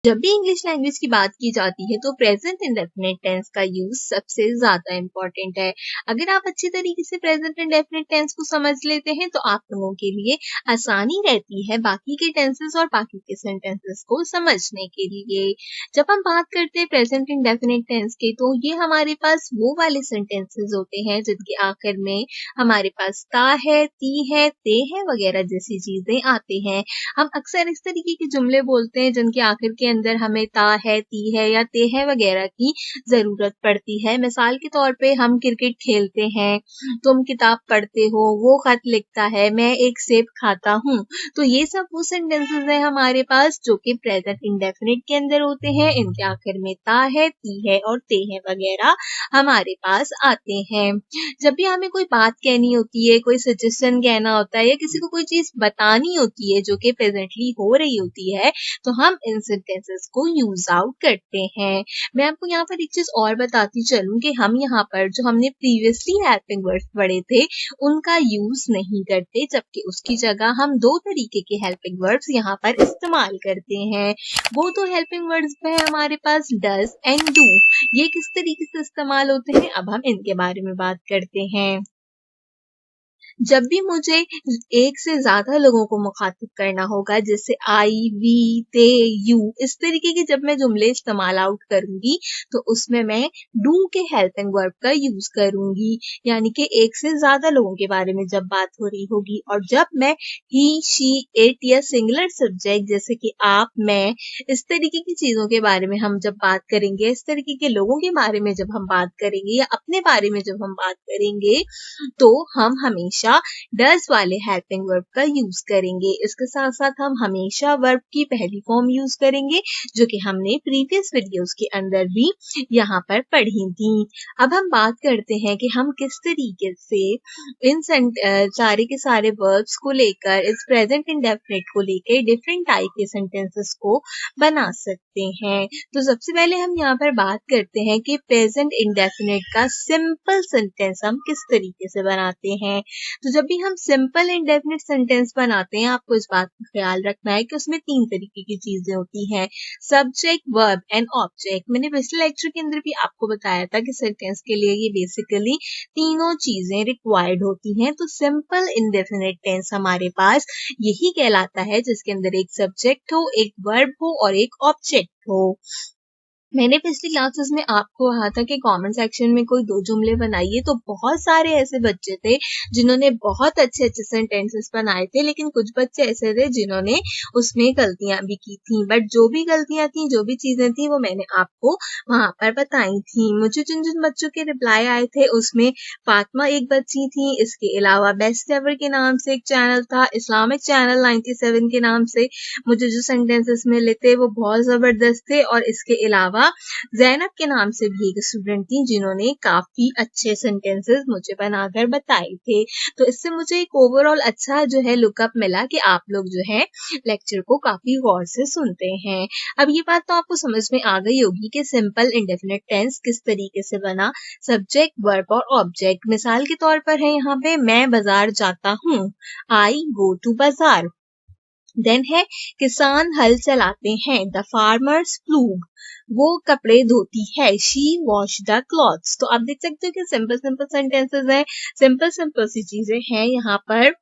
जब भी English language की बात की जाती है तो प्रेजेंट इंडेफिनिट टेंस का यूज सबसे ज्यादा इम्पोर्टेंट है। अगर आप अच्छी तरीके से प्रेजेंट इंडेफिनिट टेंस को समझ लेते हैं तो आप लोगों के लिए आसानी रहती है बाकी के टेंसेस और बाकी के सेंटेंसेस को समझने के लिए। जब हम बात करते हैं प्रेजेंट इंडेफिनिट टेंस के तो ये हमारे पास वो वाले सेंटेंसेस होते हैं जिनके आखिर में हमारे पास ता है, ती है, ते है वगैरह जैसी चीजें आते हैं। हम अक्सर इस तरीके के जुमले बोलते हैं जिनके आखिर के अंदर हमें ता है, ती है या ते है वगैरह की जरूरत पड़ती है। मिसाल के तौर पे हम क्रिकेट खेलते हैं, तुम किताब पढ़ते हो, वो खत लिखता है, मैं एक सेब खाता हूँ। तो ये सब वो सेंटेंसेस हैं हमारे पास जो कि प्रेजेंट इंडेफिनिट के अंदर होते हैं। इनके आखिर में ता है, ती है और ते है वगैरह हमारे पास आते हैं। जब भी हमें कोई बात कहनी होती है, कोई सजेशन कहना होता है या किसी को कोई चीज बतानी होती है जो कि प्रेजेंटली हो रही होती है तो हम इन सेंटेंसेस को यूज आउट करते हैं। मैं आपको यहाँ पर एक चीज और बताती चलूं कि हम यहाँ पर जो हमने प्रीवियसली हेल्पिंग वर्ड्स पढ़े थे उनका यूज नहीं करते, जबकि उसकी जगह हम दो तरीके के हेल्पिंग वर्ड्स यहाँ पर इस्तेमाल करते हैं। वो दो हेल्पिंग वर्ड्स है हमारे पास डज एंड डू। ये किस तरीके से इस्तेमाल होते हैं अब हम इनके बारे में बात करते हैं। जब भी मुझे एक से ज्यादा लोगों को मुखातिब करना होगा जैसे आई, वी, ते, यू, इस तरीके के जब मैं जुमले इस्तेमाल आउट करूंगी तो उसमें मैं डू के हेल्पिंग वर्ब का यूज करूंगी। यानी कि एक से ज्यादा लोगों के बारे में जब बात हो रही होगी और जब मैं ही, शी, इट या सिंगुलर सब्जेक्ट जैसे कि आप, मैं, इस तरीके की चीजों के बारे में हम जब बात करेंगे, इस तरीके के लोगों के बारे में जब हम बात करेंगे या अपने बारे में जब हम बात करेंगे तो हम हमेशा डज वाले हेल्पिंग वर्ब का यूज करेंगे। इसके साथ साथ हम हमेशा वर्ब की पहली फॉर्म यूज करेंगे जो कि हमने प्रीवियस वीडियोस के अंदर भी यहाँ पर पढ़ी थी। अब हम बात करते हैं कि हम किस तरीके से इन सारे के सारे वर्ब्स को लेकर इस प्रेजेंट इंडेफिनिट को लेकर डिफरेंट टाइप के सेंटेंसेस को बना सकते हैं। तो सबसे पहले हम यहाँ पर बात करते हैं कि प्रेजेंट इंडेफिनिट का सिंपल सेंटेंस हम किस तरीके से बनाते हैं। तो जब भी हम सिंपल इंडेफिनिट सेंटेंस बनाते हैं आपको इस बात का ख्याल रखना है कि उसमें तीन तरीके की चीजें होती हैं, सब्जेक्ट, वर्ब एंड ऑब्जेक्ट। मैंने पिछले लेक्चर के अंदर भी आपको बताया था कि सेंटेंस के लिए ये बेसिकली तीनों चीजें रिक्वायर्ड होती हैं। तो सिंपल इंडेफिनिट टेंस हमारे पास यही कहलाता है जिसके अंदर एक सब्जेक्ट हो, एक वर्ब हो और एक ऑब्जेक्ट हो। मैंने पिछली क्लासेस में आपको कहा था कि कमेंट सेक्शन में कोई दो जुमले बनाइए, तो बहुत सारे ऐसे बच्चे थे जिन्होंने बहुत अच्छे अच्छे सेंटेंसेस बनाए थे, लेकिन कुछ बच्चे ऐसे थे जिन्होंने उसमें गलतियां भी की थी। बट जो भी गलतियां थी, जो भी चीजें थी वो मैंने आपको वहां पर बताई थी। मुझे जिन जिन बच्चों के रिप्लाई आए थे उसमें फातिमा एक बच्ची थी, इसके अलावा बेस्ट एवर के नाम से एक चैनल था, इस्लामिक चैनल 97 के नाम से मुझे जो सेंटेंसेस मिले थे वो बहुत जबरदस्त थे, और इसके अलावा जैनब के नाम से भी एक स्टूडेंट थी जिन्होंने काफी अच्छे सेंटेंसेस मुझे बनाकर बताए थे। तो इससे मुझे एक ओवरऑल अच्छा जो है लुकअप मिला कि आप लोग जो है लेक्चर को काफी गौर से सुनते हैं। अब ये बात तो आपको समझ में आ गई होगी कि सिंपल इंडेफिनिट टेंस किस तरीके से बना, सब्जेक्ट, वर्ब और ऑब्जेक्ट। मिसाल के तौर पर है यहाँ पे मैं बाजार जाता हूँ, आई गो टू बाजार। देन है किसान हल चलाते हैं, द फार्मर्स प्लूग, वो कपड़े धोती है, शी वॉश द क्लॉथ्स। तो आप देख सकते हो कि सिंपल सिंपल सेंटेंसेस हैं, सिंपल सिंपल सी चीजें हैं यहाँ पर।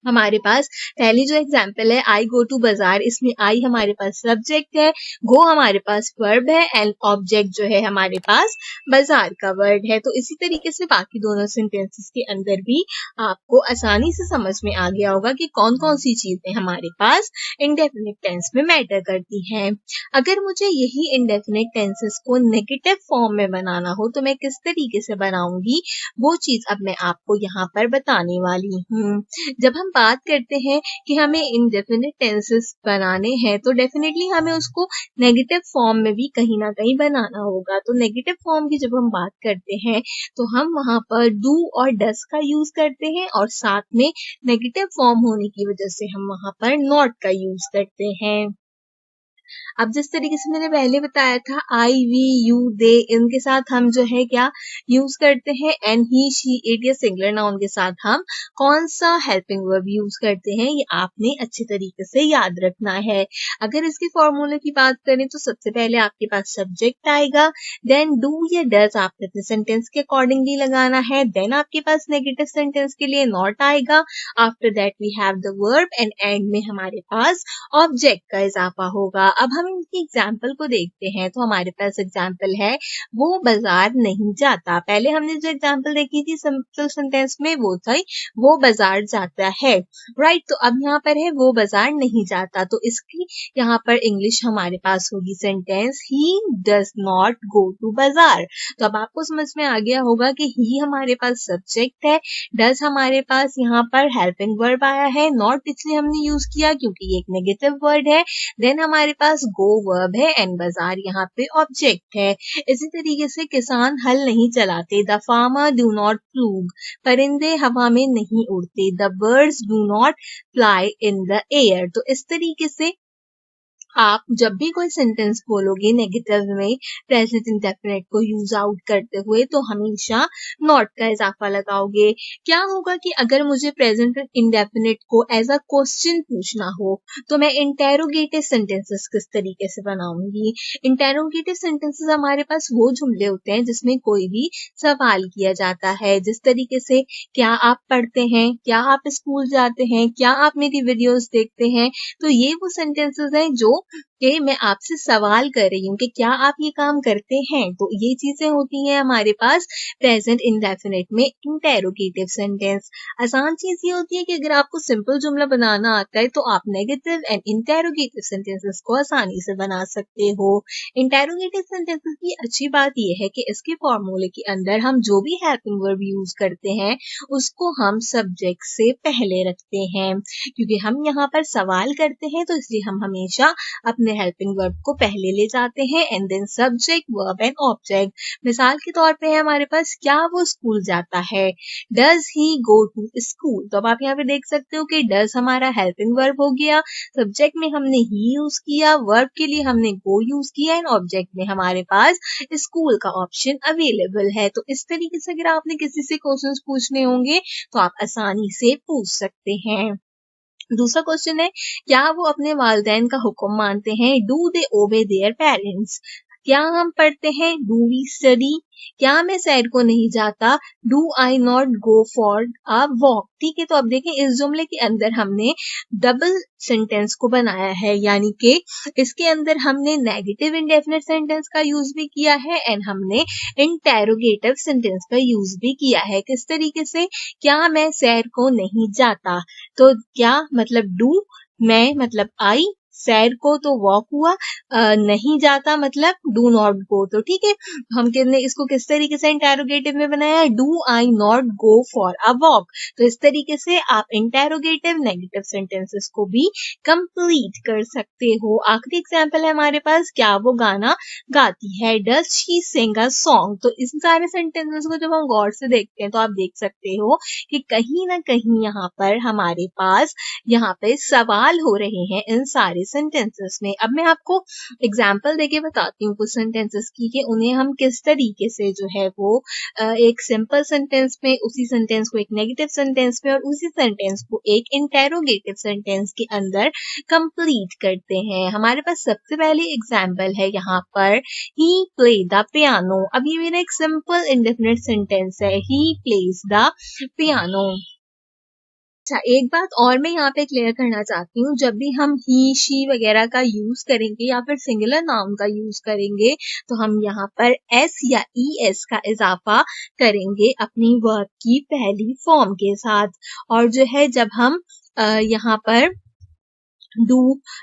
हमारे पास पहली जो एग्जाम्पल है आई गो टू बाजार, इसमें आई हमारे पास सब्जेक्ट है, गो हमारे पास वर्ब है एंड ऑब्जेक्ट जो है हमारे पास बाजार का वर्ड है। तो इसी तरीके से बाकी दोनों सेंटेंसेस के अंदर भी आपको आसानी से समझ में आ गया होगा कि कौन कौन सी चीजें हमारे पास इंडेफिनिट टेंस में मैटर करती हैं। अगर मुझे यही इंडेफिनिट टेंसेस को नेगेटिव फॉर्म में बनाना हो तो मैं किस तरीके से बनाऊंगी, वो चीज अब मैं आपको यहाँ पर बताने वाली हूँ। जब हम बात करते हैं कि हमें इंडेफिनिट टेंसेस बनाने हैं तो डेफिनेटली हमें उसको नेगेटिव फॉर्म में भी कहीं ना कहीं बनाना होगा। तो नेगेटिव फॉर्म की जब हम बात करते हैं तो हम वहां पर डू और डस का यूज करते हैं, और साथ में नेगेटिव फॉर्म होने की वजह से हम वहां पर नॉट का यूज करते हैं। अब जिस तरीके से मैंने पहले बताया था आई, वी, यू, दे, इनके साथ हम जो है क्या यूज करते हैं, एंड, ही, शी, इट या सिंगुलर नाउन के साथ हम कौन सा हेल्पिंग वर्ब यूज करते हैं, ये आपने अच्छे तरीके से याद रखना है। अगर इसके फॉर्मूले की बात करें तो सबसे पहले आपके पास सब्जेक्ट आएगा, देन डू या डज आपने अपने सेंटेंस के अकॉर्डिंगली लगाना है, देन आपके पास नेगेटिव सेंटेंस के लिए नॉट आएगा, after that we have the verb, and and में हमारे पास ऑब्जेक्ट का इजाफा होगा। अब हम इनकी एग्जाम्पल को देखते हैं, तो हमारे पास एग्जाम्पल है वो बाजार नहीं जाता। पहले हमने जो एग्जाम्पल देखी थी सिंपल सेंटेंस में वो था वो बाजार जाता है, राइट। तो अब यहाँ पर है वो बाजार नहीं जाता, तो इसकी यहाँ पर इंग्लिश हमारे पास होगी sentence he does not go to बाजार। तो अब आपको समझ में आ गया होगा कि ही हमारे पास सब्जेक्ट है, डज हमारे पास यहाँ पर हेल्पिंग वर्ब आया है, नॉट इसलिए हमने यूज किया क्योंकि ये एक नेगेटिव वर्ड है, देन हमारे पास गो वर्ब है, एंड बाजार यहाँ पे ऑब्जेक्ट है। इसी तरीके से किसान हल नहीं चलाते, द फार्मर डू नॉट प्लूग, परिंदे हवा में नहीं उड़ते, the birds do not fly in the air. तो इस तरीके से आप जब भी कोई सेंटेंस बोलोगे नेगेटिव में प्रेजेंट इंडेफिनिट को यूज आउट करते हुए तो हमेशा नॉट का इजाफा लगाओगे। क्या होगा कि अगर मुझे प्रेजेंट इंडेफिनिट को एज अ क्वेश्चन पूछना हो तो मैं इंटेरोगेटिव सेंटेंसेस किस तरीके से बनाऊंगी। इंटेरोगेटिव सेंटेंसेस हमारे पास वो जुमले होते हैं जिसमें कोई भी सवाल किया जाता है, जिस तरीके से क्या आप पढ़ते हैं, क्या आप स्कूल जाते हैं, क्या आप मेरी वीडियोस देखते हैं। तो ये वो सेंटेंसेस हैं जो कि मैं आपसे सवाल कर रही हूँ कि क्या आप ये काम करते हैं। तो ये चीजें होती हैं हमारे पास प्रेजेंट इंडेफिनिट में इंटेरोगेटिव सेंटेंस। आसान चीज ये होती है कि अगर आपको सिंपल जुमला बनाना आता है तो आप नेगेटिव एंड इंटेरोगेटिव सेंटेंसेस को आसानी से बना सकते हो। इंटेरोगेटिव सेंटेंसेस की अच्छी बात यह है कि इसके फॉर्मूले के अंदर हम जो भी हेल्पिंग वर्ब यूज करते हैं उसको हम सब्जेक्ट से पहले रखते हैं, क्योंकि हम यहाँ पर सवाल करते हैं तो इसलिए हम हमेशा अपने हेल्पिंग वर्ब को पहले ले जाते हैं, and then subject verb and object. मिसाल के तौर पे है हमारे पास क्या वो स्कूल जाता है, does he go to school. तो अब आप यहाँ पे देख सकते हो कि डज हमारा हेल्पिंग वर्ब हो गया, सब्जेक्ट में हमने ही यूज किया, वर्ब के लिए हमने गो यूज किया, एंड ऑब्जेक्ट में हमारे पास स्कूल का ऑप्शन अवेलेबल है। तो इस तरीके से अगर आपने किसी से क्वेश्चंस पूछने होंगे तो आप आसानी से पूछ सकते हैं। दूसरा क्वेश्चन है क्या वो अपने वालिदैन का हुक्म मानते हैं, डू दे ओबे देयर पेरेंट्स। क्या हम पढ़ते हैं, डू वी स्टडी। क्या मैं सैर को नहीं जाता, do I not go for a walk. ठीक है, तो अब देखें इस जुमले के अंदर हमने डबल सेंटेंस को बनाया है, यानी कि इसके अंदर हमने नेगेटिव इंडेफिनिट सेंटेंस का यूज भी किया है एंड हमने इंटेरोगेटिव सेंटेंस का यूज भी किया है। किस तरीके से, क्या मैं सैर को नहीं जाता, तो क्या मतलब डू, मैं मतलब आई, सैर को तो वॉक हुआ, नहीं जाता मतलब डू नॉट गो। तो ठीक है, हम किसने इसको किस तरीके से इंटेरोगेटिव में बनाया है, do I not go for a walk. तो इस तरीके से आप इंटेरोगेटिव नेगेटिव सेंटेंसेस को भी कंप्लीट कर सकते हो। आखिरी एग्जांपल है हमारे पास, क्या वो गाना गाती है, does she Singh a song. तो इस सारे सेंटेंसेस को जब हम गौर से देखते हैं तो आप देख सकते हो कि कहीं ना कहीं यहाँ पर हमारे पास यहाँ पे सवाल हो रहे हैं इन सारे सेंटेंसेस में। अब मैं आपको एग्जाम्पल देके बताती हूँ कुछ सेंटेंसेस की कि उन्हें हम किस तरीके से जो है वो एक सिंपल सेंटेंस में, उसी सेंटेंस को एक नेगेटिव सेंटेंस में और उसी सेंटेंस को एक इंटेरोगेटिव सेंटेंस के अंदर कंप्लीट करते हैं। हमारे पास सबसे पहले एग्जाम्पल है यहाँ पर ही प्ले द पियानो। अब ये मेरा एक सिंपल इंडेफिनिट सेंटेंस है, ही प्लेज द पियानो। अच्छा, एक बात और मैं यहाँ पे क्लियर करना चाहती हूँ, जब भी हम ही, शी वगैरह का यूज करेंगे या फिर सिंगुलर नाउन का यूज करेंगे तो हम यहाँ पर एस या ई एस का इजाफा करेंगे अपनी वर्ब की पहली फॉर्म के साथ। और जो है जब हम यहाँ पर डू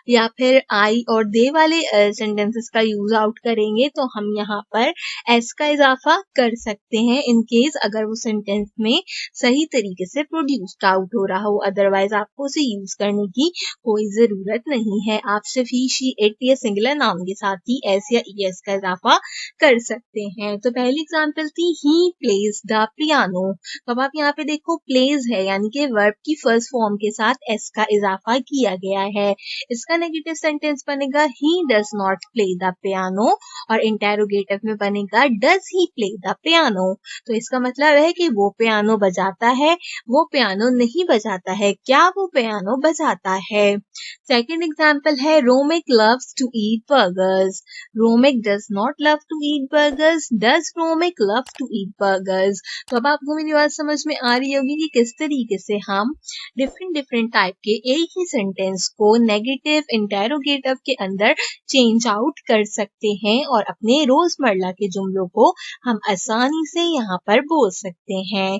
या फिर आई और दे वाले सेंटेंसेस का यूज आउट करेंगे तो हम यहाँ पर एस का इजाफा कर सकते हैं इन केस अगर वो सेंटेंस में सही तरीके से प्रोड्यूस्ड आउट हो रहा हो, अदरवाइज आपको उसे यूज करने की कोई जरूरत नहीं है। आप सिर्फ ही, शी, इट या सिंगुलर नाउन के साथ ही एस या ई एस का इजाफा कर सकते हैं। तो पहली एग्जाम्पल थी ही प्लेज द पियानो। तो अब आप यहाँ पे देखो प्लेज है यानी कि वर्ब की फर्स्ट फॉर्म के साथ एस का इजाफा किया गया है। है। इसका नेगेटिव सेंटेंस बनेगा ही does not play the piano और इंटेरोगेटिव में बनेगा does he play the piano. तो इसका मतलब है कि वो पियानो बजाता है, वो पियानो नहीं बजाता है, क्या वो पियानो बजाता है। सेकंड एग्जांपल है Romik loves to eat burgers. Romik does not love to eat burgers, does Romik love to eat burgers. तो अब आपको मेरी बात समझ में आ रही होगी कि किस तरीके से हम डिफरेंट टाइप के एक ही सेंटेंस को नेगेटिव इंटेरोगेटिव के अंदर चेंज आउट कर सकते हैं और अपने रोजमर्रा के जुमलों को हम आसानी से यहाँ पर बोल सकते हैं।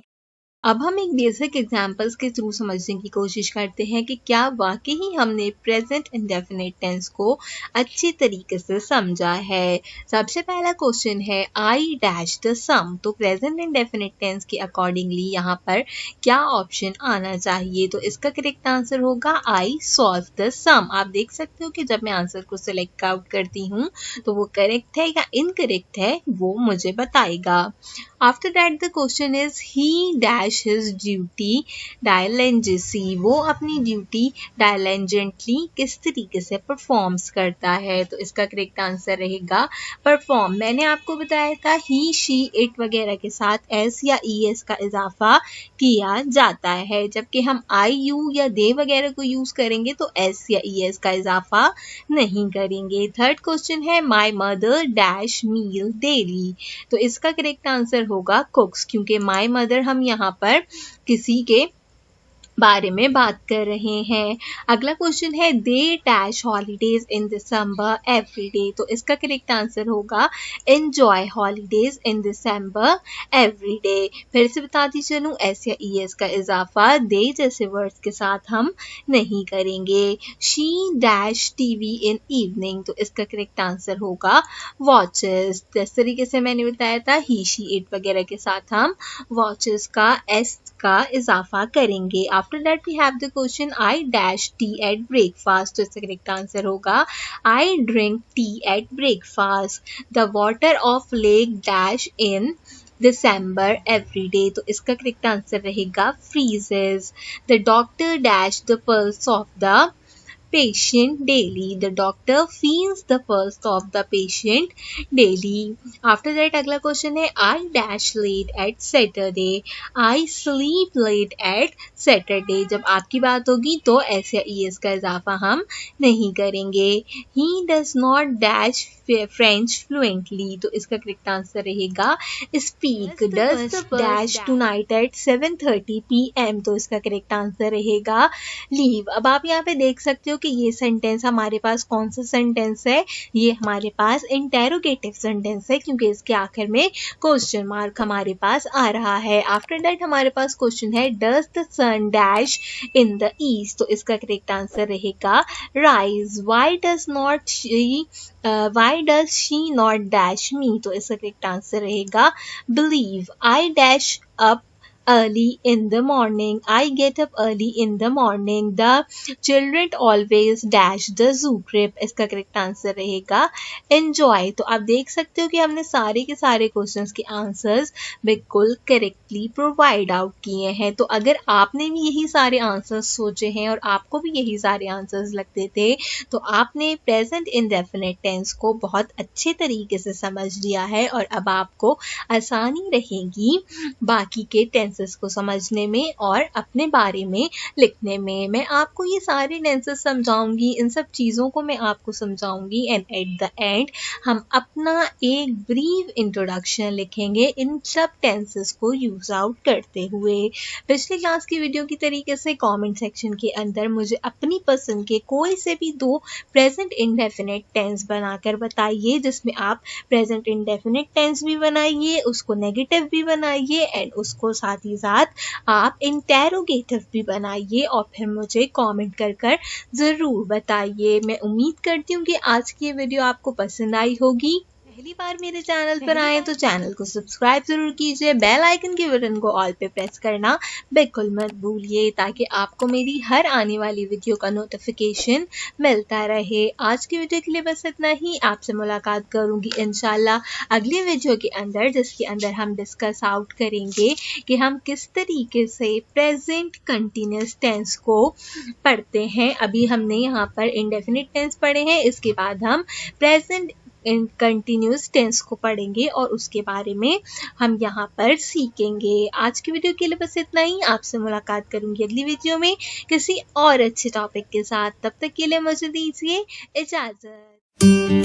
अब हम एक बेसिक एग्जांपल्स के थ्रू समझने की कोशिश करते हैं कि क्या वाकई ही हमने प्रेजेंट इंडेफिनिट टेंस को अच्छी तरीके से समझा है। सबसे पहला क्वेश्चन है आई डैश द सम। तो प्रेजेंट इंडेफिनिट टेंस के अकॉर्डिंगली यहाँ पर क्या ऑप्शन आना चाहिए? तो इसका करेक्ट आंसर होगा आई सॉल्व द सम। आप देख सकते हो कि जब मैं आंसर को सिलेक्ट आउट करती हूँ तो वो करेक्ट है या इनकरेक्ट है वो मुझे बताएगा। After that the question is he dash his duty diligently. वो अपनी ड्यूटी डायलेंजेंटली किस तरीके से परफॉर्म्स करता है? तो इसका करेक्ट आंसर रहेगा परफॉर्म। मैंने आपको बताया था ही शी इट वगैरह के साथ एस या ई एस का इजाफा किया जाता है, जबकि हम आई यू या दे वगैरह को यूज करेंगे तो एस या ई एस का इजाफा नहीं करेंगे। थर्ड क्वेश्चन है my mother dash meal daily. तो इसका करेक्ट आंसर होगा कुक्स, क्योंकि माई मदर हम यहाँ पर किसी के बारे में बात कर रहे हैं। अगला क्वेश्चन है they dash holidays in December every day. तो इसका करेक्ट आंसर होगा enjoy holidays in December every day. फिर से बताती चलूं एस या ई एस का इजाफा दे जैसे वर्ड्स के साथ हम नहीं करेंगे। She dash TV in evening. तो इसका करेक्ट आंसर होगा वॉचेस। जिस तरीके से मैंने बताया था ही शी इट वगैरह के साथ हम वॉचेस का एस का इजाफा करेंगे। After that we have the question I dash tea at breakfast। तो इसका करेक्ट आंसर होगा I drink tea at breakfast। The water of lake dash in December every day। तो इसका करेक्ट आंसर रहेगा freezes। The doctor dash the pulse of the patient daily। The doctor feels the pulse of the patient daily। After that अगला question है I dash late at Saturday। I sleep late at Saturday। जब आपकी बात होगी तो S या E S का इजाफा हम नहीं करेंगे। He does not dash French fluently। तो इसका करेक्ट आंसर रहेगा speak। Does the dash tonight at 7:30 PM। तो इसका करेक्ट आंसर रहेगा leave। अब आप यहाँ पे देख सकते हो कि ये सेंटेंस हमारे पास कौन सा सेंटेंस है? ये हमारे पास इंटेरोगेटिव सेंटेंस है, क्योंकि इसके आखिर में क्वेश्चन मार्क हमारे पास आ रहा है। आफ्टर दैट हमारे पास क्वेश्चन है does the sun dash in the east. तो इसका करेक्ट आंसर रहेगा rise. Why does she not dash me. तो इसका करेक्ट आंसर रहेगा believe. I dash up early in the morning। I get up early in the morning। The children always dash the zoo trip। इसका correct answer रहेगा enjoy। तो आप देख सकते हो कि हमने सारे के सारे क्वेश्चंस के आंसर्स बिल्कुल करेक्टली प्रोवाइड आउट किए हैं। तो अगर आपने भी यही सारे आंसर्स सोचे हैं और आपको भी यही सारे आंसर्स लगते थे तो आपने प्रेजेंट इंडेफिनिट टेंस को बहुत अच्छे तरीके से समझ लिया है और अब आपको आसानी रहेगी बाकी के टेंसेस को समझने में और अपने बारे में लिखने में। मैं आपको ये सारे टेंसेस समझाऊंगी, इन सब चीज़ों को मैं आपको समझाऊंगी एंड एट द एंड हम अपना एक ब्रीफ इंट्रोडक्शन लिखेंगे इन सब टेंसेस को यूज आउट करते हुए। पिछली क्लास की वीडियो की तरीके से कमेंट सेक्शन के अंदर मुझे अपनी पसंद के कोई से भी दो प्रेजेंट इंडेफिनिट टेंस बनाकर बताइए, जिसमें आप प्रेजेंट इंडेफिनिट टेंस भी बनाइए, उसको नेगेटिव भी बनाइए एंड उसको साथ ही साथ आप इंटेरोगेटिव भी बनाइए और फिर मुझे कमेंट कर ज़रूर बताइए। मैं उम्मीद करती हूँ कि आज की ये वीडियो आपको पसंद आई होगी। पहली बार मेरे चैनल पर आए तो चैनल को सब्सक्राइब जरूर कीजिए, बेल आइकन के बटन को ऑल पे प्रेस करना बिल्कुल मत भूलिए ताकि आपको मेरी हर आने वाली वीडियो का नोटिफिकेशन मिलता रहे। आज की वीडियो के लिए बस इतना ही। आपसे मुलाकात करूंगी इंशाल्लाह अगली वीडियो के अंदर, जिसके अंदर हम डिस्कस आउट करेंगे कि हम किस तरीके से प्रेजेंट कंटिन्यूअस टेंस को पढ़ते हैं। अभी हमने यहाँ पर इंडेफिनिट टेंस पढ़े हैं, इसके बाद हम प्रेजेंट कंटिन्यूअस टेंस को पढ़ेंगे और उसके बारे में हम यहाँ पर सीखेंगे। आज की वीडियो के लिए बस इतना ही। आपसे मुलाकात करूंगी अगली वीडियो में किसी और अच्छे टॉपिक के साथ। तब तक के लिए मुझे दीजिए इजाजत।